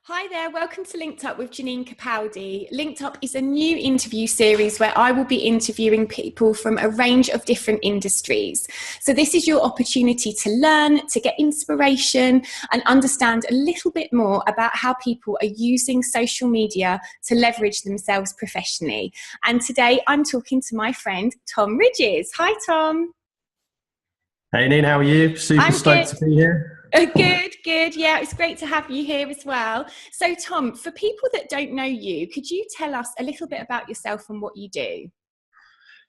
Hi there, welcome to Linked Up with Janine Capaldi. Linked Up is a new interview series where I will be interviewing people from a range of different industries. So this is your opportunity to learn, to get inspiration and understand a little bit more about how people are using social media to leverage themselves professionally. And today I'm talking to my friend Tom Ridges. Hi Tom. Hey Neen, how are you? Super stoked to be here. Good. Yeah, it's great to have you here as well. So Tom, for people that don't know you, could you tell us a little bit about yourself and what you do?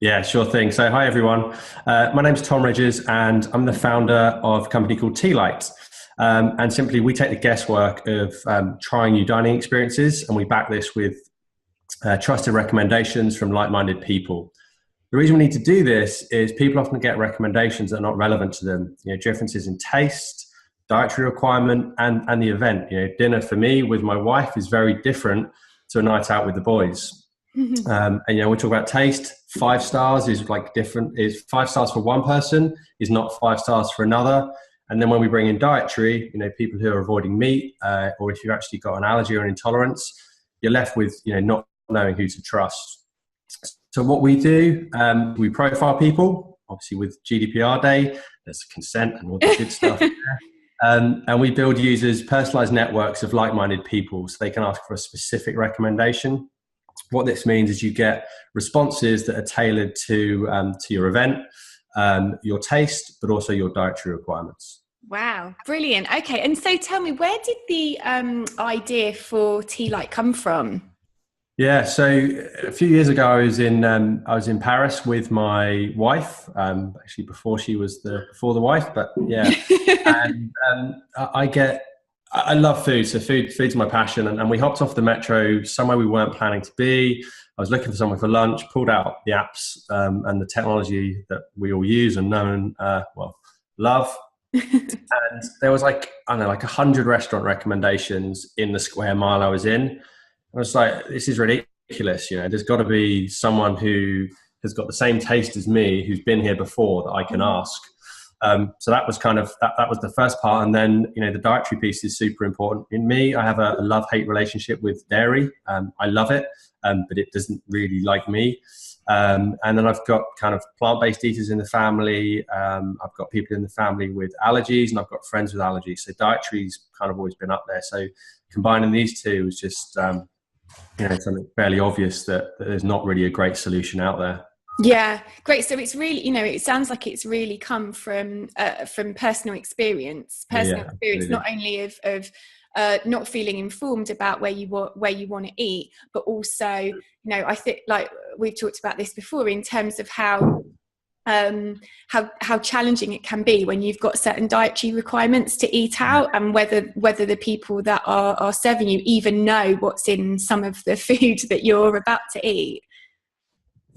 Yeah, sure thing. So hi everyone. My name's Tom Ridges and I'm the founder of a company called Tealight. And simply we take the guesswork of trying new dining experiences and we back this with trusted recommendations from like-minded people. The reason we need to do this is people often get recommendations that are not relevant to them. Differences in taste, dietary requirement, and the event. Dinner for me with my wife is very different to a night out with the boys. And we talk about taste. 5 stars is like different. Is 5 stars for one person is not 5 stars for another. And then when we bring in dietary, people who are avoiding meat, or if you've actually got an allergy or an intolerance, you're left with not knowing who to trust. So what we do, we profile people, obviously with GDPR Day, there's consent and all the good stuff. And we build users personalized networks of like-minded people so they can ask for a specific recommendation. What this means is you get responses that are tailored to your event, your taste, but also your dietary requirements. Wow, brilliant. Okay, and so tell me, where did the idea for Tealight come from? Yeah, so a few years ago, I was in Paris with my wife. Actually, before she was before the wife, but yeah. And I love food, so food's my passion. And we hopped off the metro somewhere we weren't planning to be. I was looking for somewhere for lunch, pulled out the apps and the technology that we all use and know and love. And there was like 100 restaurant recommendations in the square mile I was in. I was like, this is ridiculous. There's got to be someone who has got the same taste as me, who's been here before that I can ask. So that was that was the first part. And then, the dietary piece is super important. In me, I have a love-hate relationship with dairy. I love it, but it doesn't really like me. And then I've got kind of plant-based eaters in the family. I've got people in the family with allergies and I've got friends with allergies. So dietary's kind of always been up there. So combining these two was just, something fairly obvious that there's not really a great solution out there. Yeah, great. So it's really, it sounds like it's really come from personal experience, Absolutely. not only of not feeling informed about where you want to eat, but also, I think like we've talked about this before in terms of how challenging it can be when you've got certain dietary requirements to eat out, and whether the people that are serving you even know what's in some of the food that you're about to eat.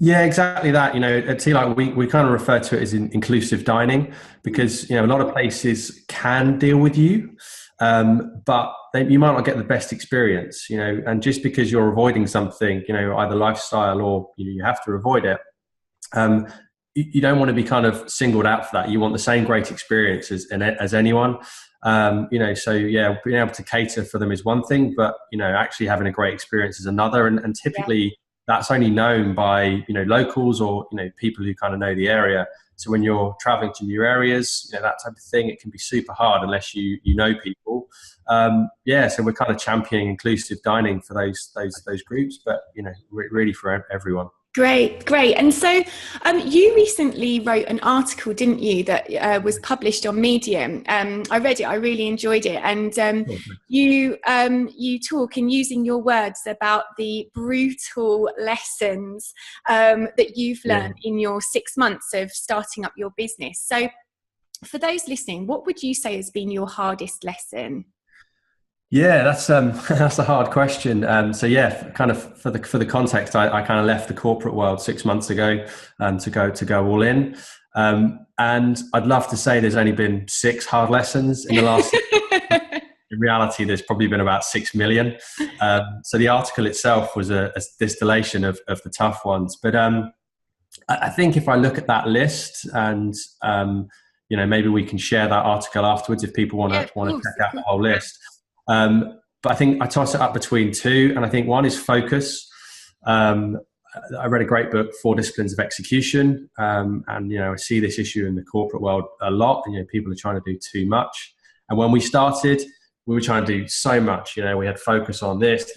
Yeah, exactly that. At Tealight, we kind of refer to it as inclusive dining because, a lot of places can deal with you, but you might not get the best experience, and just because you're avoiding something, either lifestyle or you have to avoid it, you don't want to be kind of singled out for that. You want the same great experience as anyone. So yeah, being able to cater for them is one thing, but, actually having a great experience is another. And typically that's only known by, locals or, people who kind of know the area. So when you're traveling to new areas, that type of thing, it can be super hard unless you know people. So we're kind of championing inclusive dining for those groups, but, really for everyone. Great. And so you recently wrote an article, didn't you, that was published on Medium. I read it, I really enjoyed it. And you talk in using your words about the brutal lessons that you've learned in your 6 months of starting up your business. So for those listening, what would you say has been your hardest lesson? Yeah, that's that's a hard question. Kind of for the context, I kind of left the corporate world 6 months ago to go all in. And I'd love to say there's only been 6 hard lessons in the last. In reality, there's probably been about 6 million. So the article itself was a distillation of the tough ones. But I think if I look at that list and maybe we can share that article afterwards if people want to check out the whole list. but I think I toss it up between two, and I think one is focus. I read a great book, Four Disciplines of Execution, and I see this issue in the corporate world a lot. And people are trying to do too much. And when we started, we were trying to do so much. We had focus on this.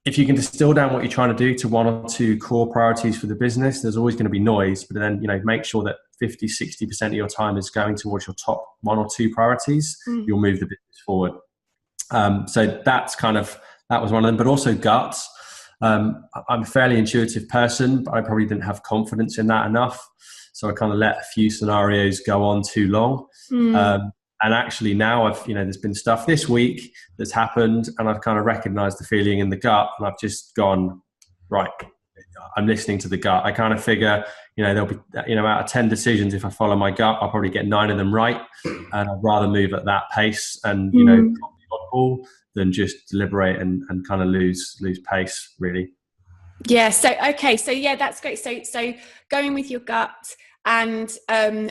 If you can distill down what you're trying to do to one or two core priorities for the business, there's always going to be noise. But then make sure that 50-60% of your time is going towards your top one or two priorities. You'll move the business forward. So that was one of them. But also guts. I'm a fairly intuitive person, but I probably didn't have confidence in that enough. So I kind of let a few scenarios go on too long. And actually now there's been stuff this week that's happened, and I've kind of recognized the feeling in the gut, and I've just gone, right, I'm listening to the gut. I kind of figure, there'll be, out of 10 decisions, if I follow my gut, I'll probably get 9 of them right. And I'd rather move at that pace and, drop the oddball than just deliberate and kind of lose pace, really. Yeah. So, okay. So yeah, that's great. So going with your gut and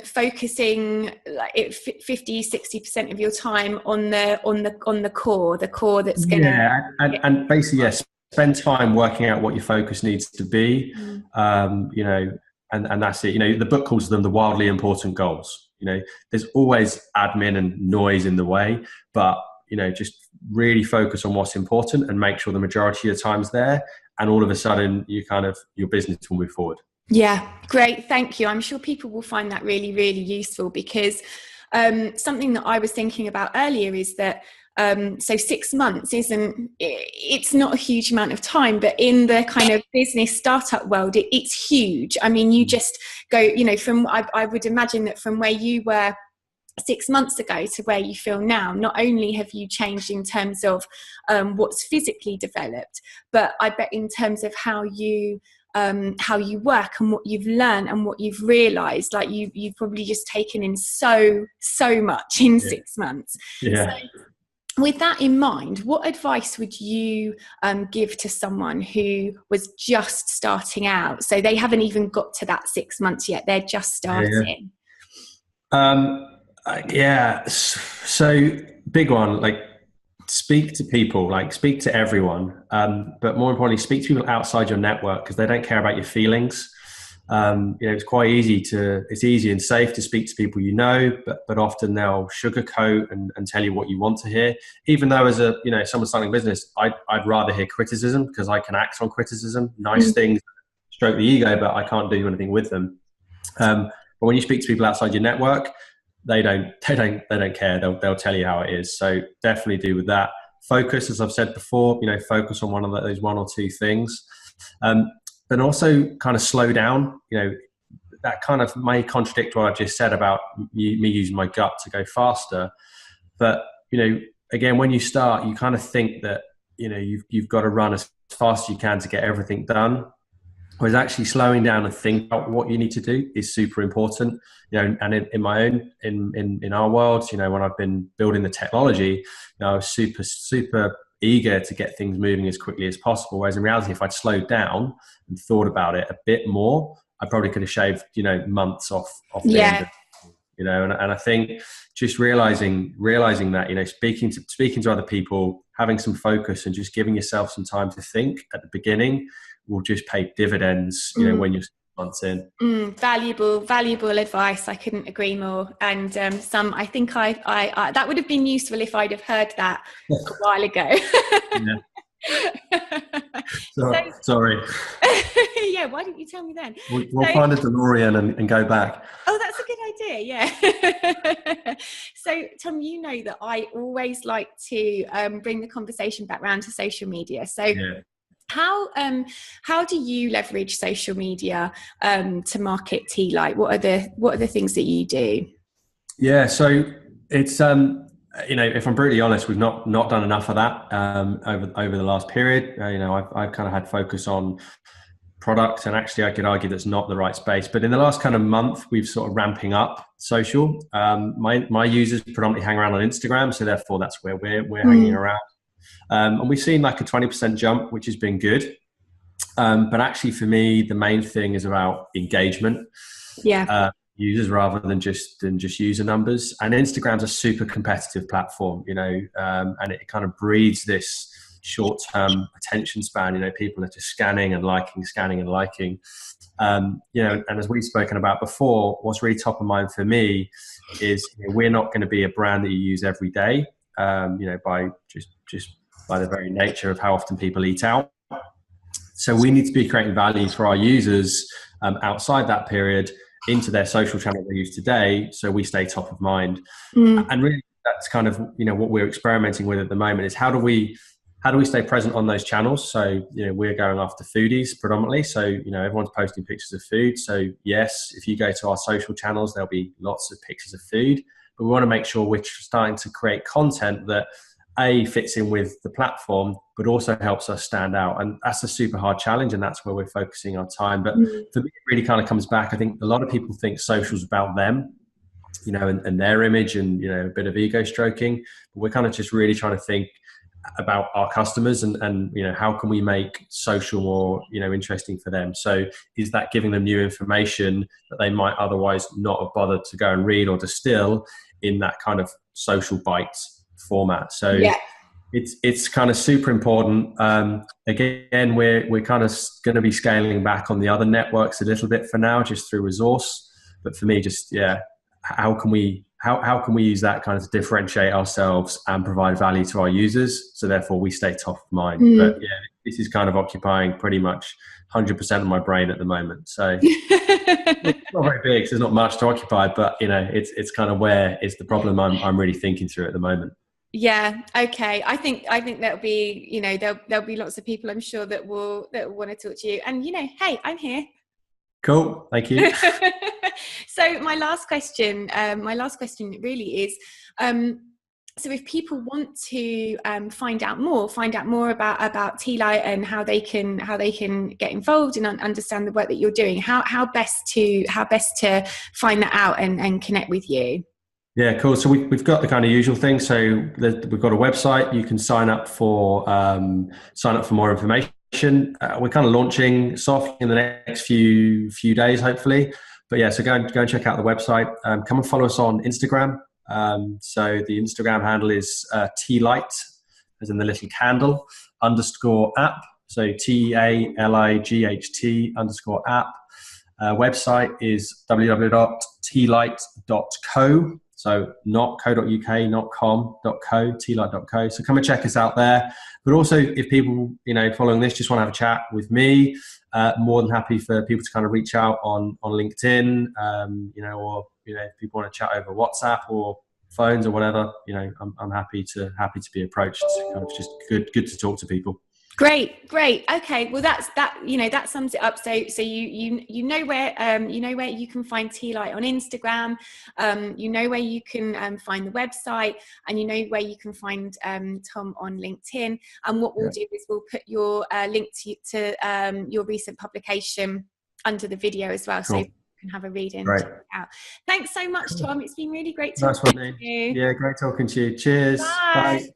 focusing like 50-60% of your time on the core that's going to... And basically, spend time working out what your focus needs to be, and that's it. The book calls them the wildly important goals. There's always admin and noise in the way, but just really focus on what's important and make sure the majority of the time's there, and all of a sudden your business will move forward. Yeah, great. Thank you. I'm sure people will find that really, really useful, because something that I was thinking about earlier is that so 6 months it's not a huge amount of time, but in the kind of business startup world, it's huge. I mean, you just go, I would imagine that from where you were 6 months ago to where you feel now, not only have you changed in terms of what's physically developed, but I bet in terms of how you work and what you've learned and what you've realized, like you've probably just taken in so much in 6 months. So with that in mind, what advice would you give to someone who was just starting out? So they haven't even got to that 6 months yet, they're just starting. So big one, like speak to people, like speak to everyone, but more importantly, speak to people outside your network, because they don't care about your feelings. It's easy and safe to speak to people but often they'll sugarcoat and tell you what you want to hear. Even though as someone starting a business, I'd rather hear criticism, because I can act on criticism, nice things, stroke the ego, but I can't do anything with them. But when you speak to people outside your network, they don't care. They'll tell you how it is. So definitely do with that. Focus, as I've said before, focus on one of those one or two things. But also kind of slow down. That kind of may contradict what I just said about me using my gut to go faster. But, again, when you start, you kind of think that, you've got to run as fast as you can to get everything done. Whereas actually slowing down and think about what you need to do is super important. And in my own, in our world, when I've been building the technology, I was super eager to get things moving as quickly as possible. Whereas in reality, if I'd slowed down and thought about it a bit more, I probably could have shaved, months off the end. And I think just realizing that, speaking to other people, having some focus and just giving yourself some time to think at the beginning will just pay dividends, when you're months in. Valuable advice. I couldn't agree more. And I think I that would have been useful if I'd have heard that a while ago. Sorry. Yeah, why didn't you tell me then? We'll find a DeLorean and go back. Oh, that's a good idea. Yeah. So, Tom, that I always like to bring the conversation back round to social media. So. How do you leverage social media to market Tealight? What are the things that you do? Yeah, so it's if I'm brutally honest, we've not done enough of that over the last period. I've kind of had focus on product, and actually I could argue that's not the right space. But in the last kind of month, we've sort of ramping up social. My users predominantly hang around on Instagram, so therefore that's where we're hanging around. And we've seen like a 20% jump, which has been good. But actually for me, the main thing is about engagement. Yeah. users rather than just user numbers. And Instagram's a super competitive platform, you know, and it kind of breeds this short-term attention span. You know, people are just scanning and liking, you know, and as we've spoken about before, what's really top of mind for me is, you know, we're not going to be a brand that you use every day, you know, by just by the very nature of how often people eat out. So we need to be creating value for our users outside that period into their social channel they use today, so we stay top of mind. And really, that's kind of, you know, what we're experimenting with at the moment is how do we stay present on those channels? So, you know, we're going after foodies predominantly. So, you know, everyone's posting pictures of food. So yes, if you go to our social channels, there'll be lots of pictures of food, but we want to make sure we're starting to create content that fits in with the platform, but also helps us stand out. And that's a super hard challenge, and that's where we're focusing our time. But for me, it really kind of comes back. I think a lot of people think social's about them, you know, and their image and, you know, a bit of ego stroking. But we're kind of just really trying to think about our customers and, you know, how can we make social more, you know, interesting for them? So is that giving them new information that they might otherwise not have bothered to go and read or distill in that kind of social bites format? So it's kind of super important. Again, we're kind of going to be scaling back on the other networks a little bit for now, just through resource. But for me, just how can we use that kind of to differentiate ourselves and provide value to our users, so therefore we stay top of mind. But yeah, this is kind of occupying pretty much 100% of my brain at the moment. So it's not very big, so there's not much to occupy, but, you know, it's kind of where is the problem I'm really thinking through at the moment. Yeah. Okay. I think there'll be, you know, there'll be lots of people, I'm sure, that will want to talk to you. And, you know, hey, I'm here. Cool. Thank you. So my last question really is, so if people want to find out more about Tealight and how they can get involved and understand the work that you're doing, how best to find that out and connect with you? Yeah, cool. So we've got the kind of usual thing. So we've got a website. You can sign up for more information. We're kind of launching soft in the next few days, hopefully. But yeah, so go and check out the website. Come and follow us on Instagram. So the Instagram handle is Tealight, as in the little candle, _app. So TALIGHT_app. Website is www.tealight.co. So not co.uk, not com.co, tealight.co. So come and check us out there. But also, if people, you know, following this just want to have a chat with me, more than happy for people to kind of reach out on LinkedIn, you know, or, you know, if people want to chat over WhatsApp or phones or whatever, you know, I'm happy to be approached. It's kind of just good to talk to people. Great. Okay. Well, that sums it up. So you know where you can find Tealight on Instagram. You know where you can find the website, and you know where you can find Tom on LinkedIn. And what we'll do is we'll put your link to your recent publication under the video as well, so you can have a read and check it out. Thanks so much, Tom. It's been really great talking to you. Yeah, great talking to you. Cheers. Bye.